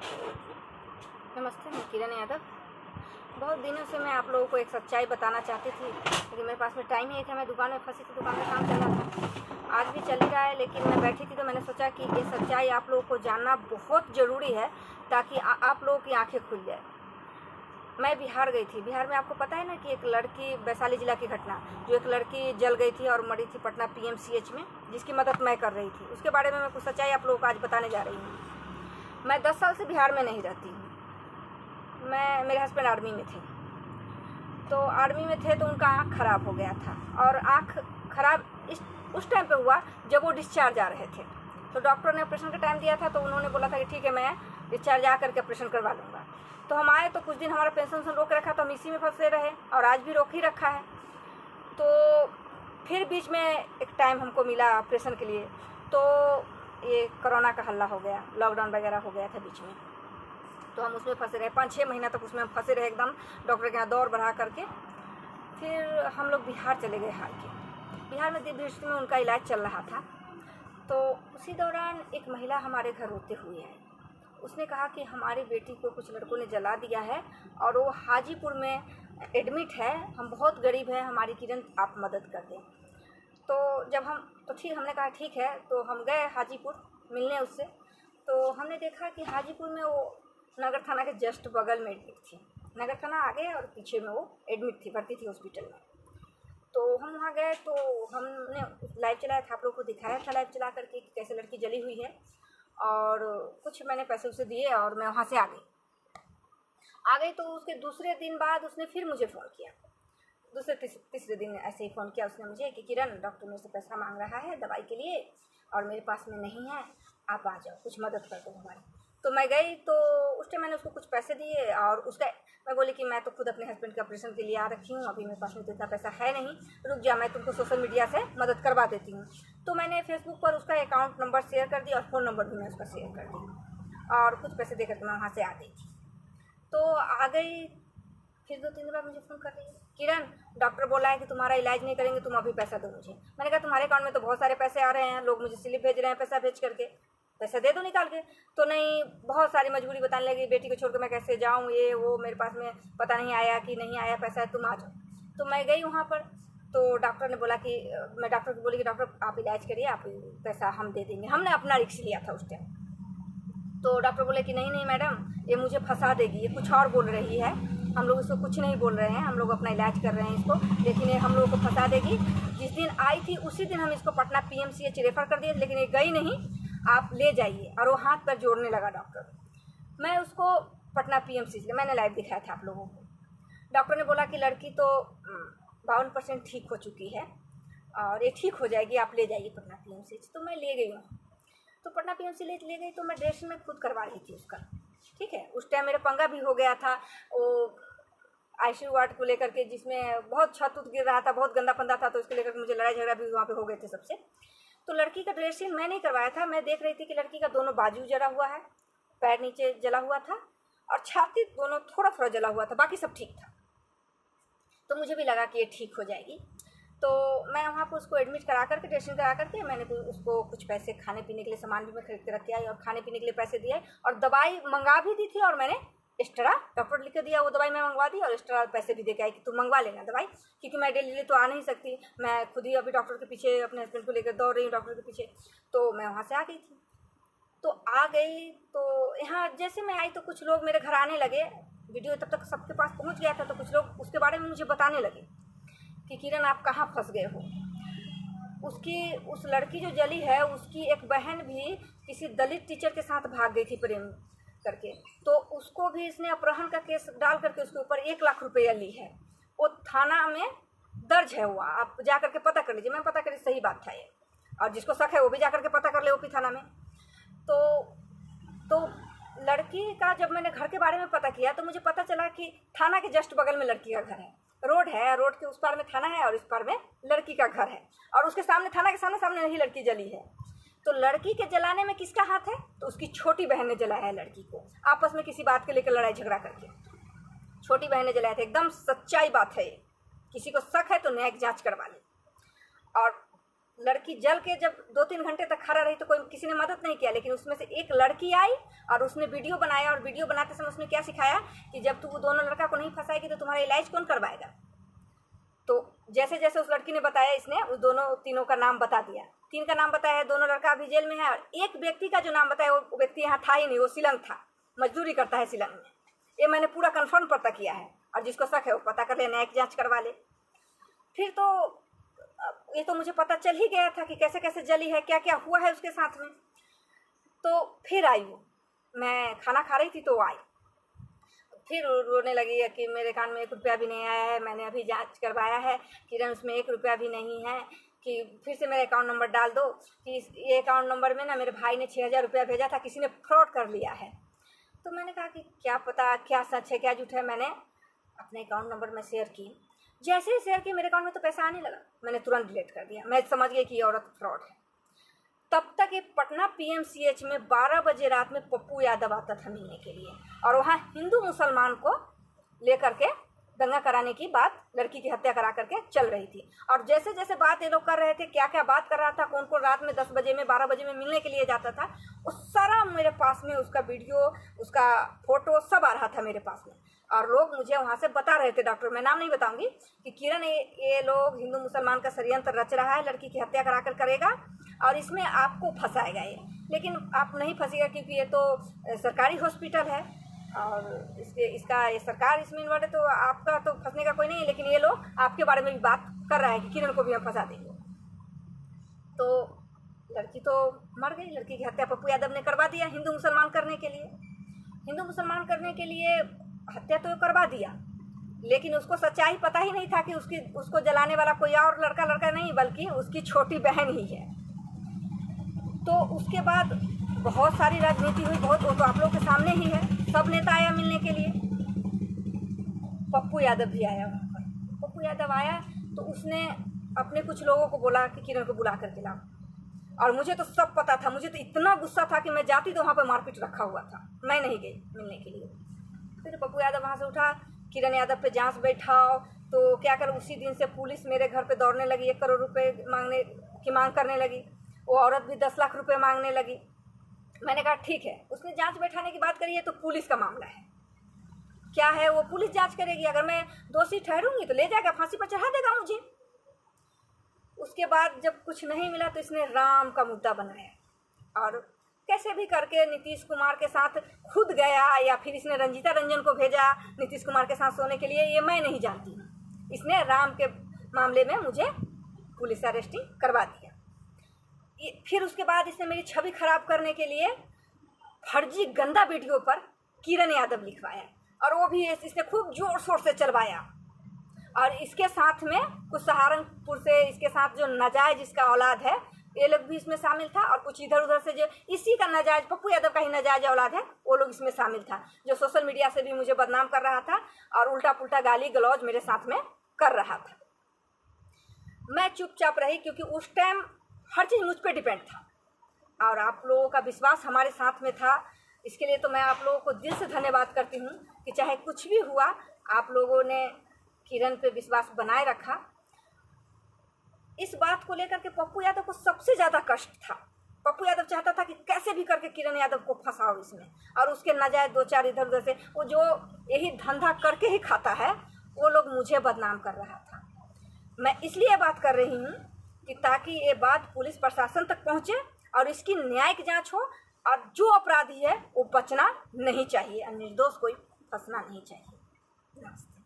नमस्ते, मैं किरण यादव। बहुत दिनों से मैं आप लोगों को एक सच्चाई बताना चाहती थी, लेकिन मेरे पास में टाइम ही नहीं था। मैं दुकान में फंसी थी, दुकान में काम चल रहा था। आज भी चल ही रहा है, लेकिन मैं बैठी थी तो मैंने सोचा कि ये सच्चाई आप लोगों को जानना बहुत ज़रूरी है, ताकि आप लोगों की आंखें खुल जाए। मैं बिहार गई थी। बिहार में आपको पता है ना कि एक लड़की, वैशाली जिला की घटना, जो एक लड़की जल गई थी और मरी थी पटना PMCH में, जिसकी मदद मैं कर रही थी। उसके बारे में मैं कुछ सच्चाई आप लोगों को आज बताने जा रही हूँ। मैं 10 साल से बिहार में नहीं रहती हूँ। मेरे हस्बैंड आर्मी में थे, तो आर्मी में थे तो उनका आँख ख़राब हो गया था, और आँख ख़राब उस टाइम पे हुआ जब वो डिस्चार्ज आ रहे थे। तो डॉक्टर ने ऑपरेशन का टाइम दिया था, तो उन्होंने बोला था कि ठीक है, मैं डिस्चार्ज आ करके ऑपरेशन करवा लूँगा। तो हम आए तो कुछ दिन हमारा पेंशन रोक रखा, तो हम इसी में फंसे रहे, और आज भी रोक ही रखा है। तो फिर बीच में एक टाइम हमको मिला ऑपरेशन के लिए, तो ये कोरोना का हल्ला हो गया, लॉकडाउन वगैरह हो गया था बीच में, तो हम उसमें फंसे रहे। 5-6 महीना तक उसमें हम फंसे रहे एकदम, डॉक्टर के यहाँ दौड़ बढ़ा करके। फिर हम लोग बिहार चले गए हार के। बिहार में दिव्य दृष्टि में उनका इलाज चल रहा था, तो उसी दौरान एक महिला हमारे घर रोते हुए आई। उसने कहा कि हमारी बेटी को कुछ लड़कों ने जला दिया है और वो हाजीपुर में एडमिट है, हम बहुत गरीब हैं, हमारी किरण आप मदद कर दें। तो ठीक, हमने कहा ठीक है। तो हम गए हाजीपुर मिलने उससे। तो हमने देखा कि हाजीपुर में वो नगर थाना के जस्ट बगल में एडमिट थी। नगर थाना आगे और पीछे में वो एडमिट थी, भर्ती थी हॉस्पिटल में। तो हम वहाँ गए, तो हमने लाइव चलाया था, आप लोगों को दिखाया था लाइव चला करके कि कैसे लड़की जली हुई है, और कुछ मैंने पैसे उसे दिए और मैं वहाँ से आ गई। तो उसके दूसरे दिन बाद उसने फिर मुझे फ़ोन किया। दूसरे तीसरे दिन ऐसे ही फ़ोन किया उसने मुझे कि किरण, डॉक्टर मेरे से पैसा मांग रहा है दवाई के लिए, और मेरे पास में नहीं है, आप आ जाओ, कुछ मदद कर दो हमारी। तो मैं गई, तो उस टाइम मैंने उसको कुछ पैसे दिए, और मैं बोली कि मैं तो खुद अपने हस्बैंड के ऑपरेशन के लिए आ रखी हूँ, अभी मेरे पास में तो इतना पैसा है नहीं, रुक जा, मैं तुमको सोशल मीडिया से मदद करवा देती हूँ। तो मैंने फेसबुक पर उसका अकाउंट नंबर शेयर कर दिया, और फ़ोन नंबर भी मैं उसका शेयर कर दी, और कुछ पैसे दे करके मैं वहाँ से आ गई थी। तो आ गई, फिर 2-3 दिन बाद मुझे फ़ोन कर रही है, किरण, डॉक्टर बोला है कि तुम्हारा इलाज नहीं करेंगे, तुम अभी पैसा दो मुझे। मैंने कहा तुम्हारे अकाउंट में तो बहुत सारे पैसे आ रहे हैं, लोग मुझे स्लिप भेज रहे हैं, पैसा भेज करके, पैसा दे दो निकाल के। तो नहीं, बहुत सारी मजबूरी बताने लगी, बेटी को छोड़ कर मैं कैसे जाऊँ, ये वो, मेरे पास में पता नहीं आया कि नहीं आया पैसा, तुम आ जाओ। तो मैं गई वहाँ पर, तो डॉक्टर ने बोला कि मैं डॉक्टर को बोली कि डॉक्टर आप इलाज करिए, आप पैसा हम दे देंगे। हमने अपना रिस्क लिया था उस टाइम। तो डॉक्टर बोले कि नहीं नहीं मैडम, ये मुझे फंसा देगी, ये कुछ और बोल रही है, हम लोग इसको कुछ नहीं बोल रहे हैं, हम लोग अपना इलाज कर रहे हैं इसको, लेकिन ये हम लोगों को फंसा देगी। जिस दिन आई थी उसी दिन हम इसको पटना PMCH रेफ़र कर दिए, लेकिन ये गई नहीं, आप ले जाइए। और वो हाथ पर जोड़ने लगा डॉक्टर। मैं उसको पटना PMCH, मैंने लाइव दिखाया था आप लोगों को। डॉक्टर ने बोला कि लड़की तो 52% ठीक हो चुकी है, और ये ठीक हो जाएगी, आप ले जाइए पटना PMCH। तो मैं ले गई वहाँ। तो पटना PMCH ले गई, तो मैं ड्रेसिंग में खुद करवा रही थी उसका, ठीक है। उस टाइम मेरा पंगा भी हो गया था, वो ICU वार्ड को लेकर के, जिसमें बहुत छत गिर रहा था, बहुत गंदा पंदा था, तो उसको लेकर मुझे लड़ाई झगड़ा भी वहाँ पे हो गए थे सबसे। तो लड़की का ड्रेसिंग मैं नहीं करवाया था, मैं देख रही थी कि लड़की का दोनों बाजू जला हुआ है, पैर नीचे जला हुआ था, और छाती दोनों थोड़ा थोड़ा जला हुआ था, बाकी सब ठीक था। तो मुझे भी लगा कि ये ठीक हो जाएगी। तो मैं वहाँ पर उसको एडमिट करा करके, ड्रेसिंग करा करके, मैंने उसको कुछ पैसे खाने पीने के लिए, सामान भी मैं खरीद के रख के आई, और खाने पीने के लिए पैसे दिए, और दवाई मंगा भी दी थी, और मैंने एक्स्ट्रा, डॉक्टर लिख के दिया, वो दवाई मैं मंगवा दी, और एक्स्ट्रा पैसे भी दे के आई कि तुम मंगवा लेना दवाई, क्योंकि मैं डेली तो आ नहीं सकती, मैं खुद ही अभी डॉक्टर के पीछे अपने हस्बैंड को लेकर दौड़ रही हूँ डॉक्टर के पीछे। तो मैं वहाँ से आ गई थी। तो आ गई, तो यहाँ जैसे मैं आई तो कुछ लोग मेरे घर आने लगे, वीडियो तब तक सबके पास पहुँच गया था, तो कुछ लोग उसके बारे में मुझे बताने लगे कि किरण आप कहाँ फंस गए हो। उस लड़की जो जली है, उसकी एक बहन भी किसी दलित टीचर के साथ भाग गई थी प्रेम करके, तो उसको भी इसने अपहरण का केस डाल करके उसके ऊपर 1 लाख रुपया ली है। वो थाना में दर्ज है हुआ, आप जा करके पता कर लीजिए, मैं पता करी, सही बात था ये, और जिसको शक है वो भी जा करके पता कर ले OP थाना में। तो लड़की का जब मैंने घर के बारे में पता किया, तो मुझे पता चला कि थाना के जस्ट बगल में लड़की का घर है, रोड है, रोड के उस पार में थाना है, और इस पार में लड़की का घर है, और उसके सामने, थाना के सामने नहीं लड़की जली है। तो लड़की के जलाने में किसका हाथ है? तो उसकी छोटी बहन ने जलाया है लड़की को, आपस में किसी बात के लेकर लड़ाई झगड़ा करके छोटी बहन ने जलाया था। एकदम सच्चाई बात है ये, किसी को शक है तो न्यायिक जांच करवा ले। और लड़की जल के जब 2-3 घंटे तक खड़ा रही तो कोई किसी ने मदद नहीं किया, लेकिन उसमें से एक लड़की आई और उसने वीडियो बनाया, और वीडियो बनाते समय उसने क्या सिखाया कि जब तू वो दोनों लड़का को नहीं फंसाएगी तो तुम्हारा इलाज कौन करवाएगा। तो जैसे जैसे उस लड़की ने बताया, इसने उस तीनों का नाम बता दिया। 3 का नाम बताया है, दोनों लड़का अभी जेल में है, और एक व्यक्ति का जो नाम बताया वो व्यक्ति यहाँ था ही नहीं, वो शिलंग था, मजदूरी करता है शिलंग में। ये मैंने पूरा कन्फर्म पता किया है, और जिसको शक है वो पता कर ले, न्यायिक जाँच करवा ले। फिर तो ये तो मुझे पता चल ही गया था कि कैसे कैसे जली है, क्या क्या हुआ है उसके साथ में। तो फिर आई वो, मैं खाना खा रही थी तो आई, फिर रोने लगी है कि मेरे अकाउंट में 1 रुपया भी नहीं आया है, मैंने अभी जांच करवाया है किरण, उसमें 1 रुपया भी नहीं है, कि फिर से मेरा अकाउंट नंबर डाल दो, कि ये अकाउंट नंबर में ना मेरे भाई ने 6,000 रुपया भेजा था, किसी ने फ्रॉड कर लिया है। तो मैंने कहा कि क्या पता क्या सच है क्या झूठ है। मैंने अपने अकाउंट नंबर में शेयर की, जैसे ही शेयर की मेरे अकाउंट में तो पैसा आने लगा, मैंने तुरंत डिलीट कर दिया। मैं समझ गई कि ये औरत फ्रॉड है। तब तक ये पटना PMCH में 12 बजे रात में पप्पू यादव आता था मिलने के लिए, और वहाँ हिंदू मुसलमान को लेकर के दंगा कराने की बात, लड़की की हत्या करा करके चल रही थी। और जैसे जैसे बात ये लोग कर रहे थे, क्या क्या बात कर रहा था, कौन कौन रात में 10 बजे में 12 बजे में मिलने के लिए जाता था, वो सारा मेरे पास में उसका वीडियो, उसका फोटो सब आ रहा था मेरे पास में। और लोग मुझे वहाँ से बता रहे थे, डॉक्टर मैं नाम नहीं बताऊंगी, कि किरण ये लोग हिंदू मुसलमान का षड्यंत्र रच रहा है, लड़की की हत्या करा कर करेगा और इसमें आपको फंसाएगा ये। लेकिन आप नहीं फंसेगा, क्योंकि ये तो सरकारी हॉस्पिटल है और इसका ये सरकार इसमें इन्वॉल्व है, तो आपका तो फंसने का कोई नहीं है। लेकिन ये लोग आपके बारे में भी बात कर रहा है कि किरण को भी हम फंसा देंगे। तो लड़की तो मर गई, लड़की की हत्या पप्पू यादव ने करवा दिया हिंदू मुसलमान करने के लिए। हिंदू मुसलमान करने के लिए हत्या तो करवा दिया, लेकिन उसको सच्चाई पता ही नहीं था कि उसको जलाने वाला कोई और लड़का नहीं, बल्कि उसकी छोटी बहन ही है। तो उसके बाद बहुत सारी राजनीति हुई, बहुत, वो तो आप लोग के सामने ही है। सब नेता आया मिलने के लिए, पप्पू यादव भी आया वहाँ पर। पप्पू यादव आया तो उसने अपने कुछ लोगों को बोला कि किरण को बुला करके लाओ, और मुझे तो सब पता था। मुझे तो इतना गुस्सा था कि मैं जाती तो वहाँ पर मारपीट रखा हुआ था, मैं नहीं गई मिलने के लिए। फिर पप्पू यादव वहाँ से उठा, किरण यादव पे जांच बैठाओ, तो क्या कर, उसी दिन से पुलिस मेरे घर पे दौड़ने लगी, 1 करोड़ रुपए मांगने की मांग करने लगी। वो औरत भी 10 लाख रुपए मांगने लगी। मैंने कहा ठीक है, उसने जांच बैठाने की बात करी है तो पुलिस का मामला है, क्या है वो पुलिस जांच करेगी, अगर मैं दोषी ठहरूंगी तो ले जाएगा, फांसी पर चढ़ा देगा मुझे। उसके बाद जब कुछ नहीं मिला तो इसने राम का मुद्दा बनाया, और कैसे भी करके नीतीश कुमार के साथ खुद गया, या फिर इसने रंजीता रंजन को भेजा नीतीश कुमार के साथ सोने के लिए, ये मैं नहीं जानती। इसने राम के मामले में मुझे पुलिस अरेस्टिंग करवा दिया। फिर उसके बाद इसने मेरी छवि खराब करने के लिए फर्जी गंदा वीडियो पर किरण यादव लिखवाया, और वो भी इसने खूब जोर शोर से चलवाया। और इसके साथ में कुछ सहारनपुर से इसके साथ जो नाजायज इसका औलाद है, ये लोग भी इसमें शामिल था, और कुछ इधर उधर से जो इसी का नाजायज, पप्पू यादव का ही नाजायज औलाद है, वो लोग इसमें शामिल था, जो सोशल मीडिया से भी मुझे बदनाम कर रहा था और उल्टा पुल्टा गाली गलौज मेरे साथ में कर रहा था। मैं चुपचाप रही, क्योंकि उस टाइम हर चीज़ मुझ पर डिपेंड था, और आप लोगों का विश्वास हमारे साथ में था। इसके लिए तो मैं आप लोगों को दिल से धन्यवाद करती हूँ कि चाहे कुछ भी हुआ, आप लोगों ने किरण पे विश्वास बनाए रखा। इस बात को लेकर के पप्पू यादव को सबसे ज़्यादा कष्ट था। पप्पू यादव चाहता था कि कैसे भी करके किरण यादव को फंसाओ इसमें, और उसके नाजायज 2-4 इधर उधर से, वो जो यही धंधा करके ही खाता है, वो लोग मुझे बदनाम कर रहा था। मैं इसलिए बात कर रही हूँ कि ताकि ये बात पुलिस प्रशासन तक पहुँचे और इसकी न्यायिक जांच हो, और जो अपराधी है वो बचना नहीं चाहिए, और निर्दोष कोई फंसना नहीं चाहिए। नमस्ते।